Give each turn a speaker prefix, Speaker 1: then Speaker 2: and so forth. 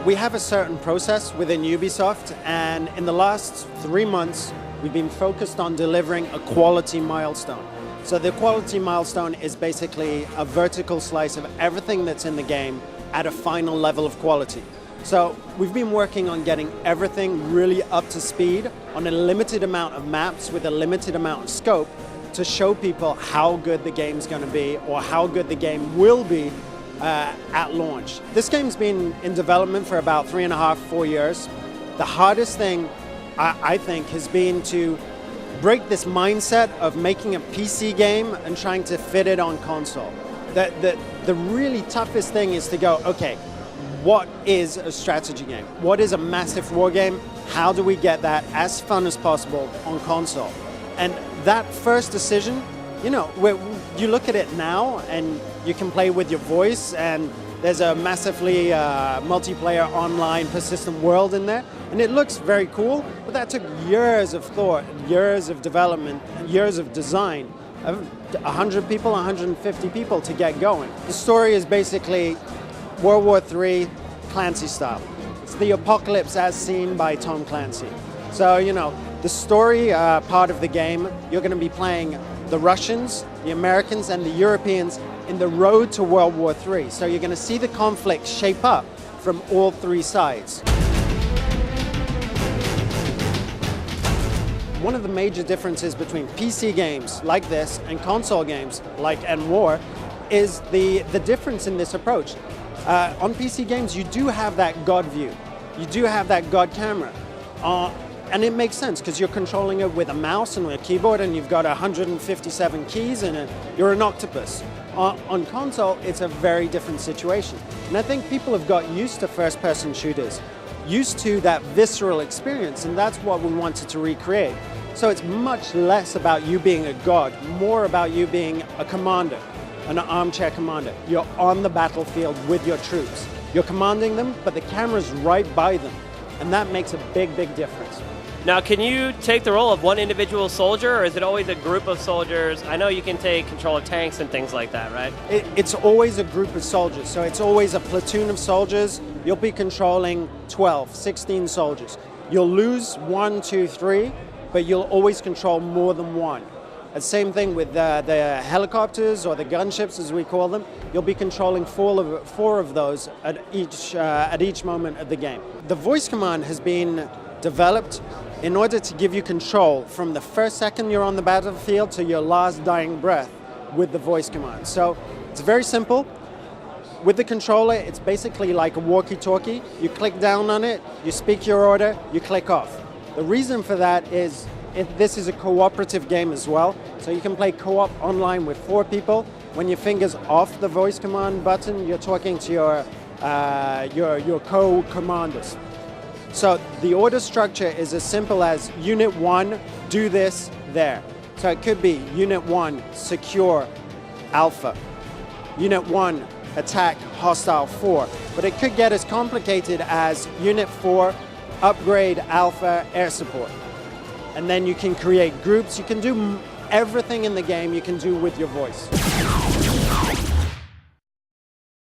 Speaker 1: We have a certain process within Ubisoft, and in the last 3 months, we've been focused on delivering a quality milestone. So the quality milestone is basically a vertical slice of everything that's in the game at a final level of quality. So we've been working on getting everything really up to speed on a limited amount of maps with a limited amount of scope to show people how good the game's going to be or how good the game will be at launch. This game's been in development for about 3.5, 4 years. The hardest thing, I think, has been to break this mindset of making a PC game and trying to fit it on console. The really toughest thing is to go, okay, what is a strategy game? What is a massive war game? How do we get that as fun as possible on console? And that first decision, you know, you look at it now and you can play with your voice, and there's a massively multiplayer online persistent world in there, and it looks very cool, but that took years of thought, years of development, years of design, 100 people, 150 people to get going. The story is basically World War III Clancy style. It's the apocalypse as seen by Tom Clancy. So, you know, the story part of the game, you're going to be playing the Russians, the Americans, and the Europeans in the road to World War III. So you're going to see the conflict shape up from all three sides. One of the major differences between PC games like this and console games like EndWar is the difference in this approach. On PC games, you do have that God view. You do have that God camera. And it makes sense because you're controlling it with a mouse and with a keyboard, and you've got 157 keys and you're an octopus. On console, it's a very different situation. And I think people have got used to first-person shooters, used to that visceral experience, and that's what we wanted to recreate. So it's much less about you being a god, more about you being a commander, an armchair commander. You're on the battlefield with your troops. You're commanding them, but the camera's right by them. And that makes a big, big difference.
Speaker 2: Now, can you take the role of one individual soldier, or is it always a group of soldiers? I know you can take control of tanks and things like that, right?
Speaker 1: It's always a group of soldiers, so it's always a platoon of soldiers. You'll be controlling 12, 16 soldiers. You'll lose 1, 2, 3, but you'll always control more than one. And same thing with the helicopters or the gunships, as we call them. You'll be controlling four of those at each moment of the game. The voice command has been developed in order to give you control from the first second you're on the battlefield to your last dying breath with the voice command. So it's very simple. With the controller, it's basically like a walkie-talkie. You click down on it, you speak your order, you click off. The reason for that is this is a cooperative game as well, so you can play co-op online with 4 people. When your finger's off the voice command button, you're talking to your co-commanders. So the order structure is as simple as Unit 1, do this, there. So it could be Unit 1, secure Alpha. Unit 1, attack hostile 4. But it could get as complicated as Unit 4, upgrade Alpha air support. And then you can create groups. You can do everything in the game you can do with your voice.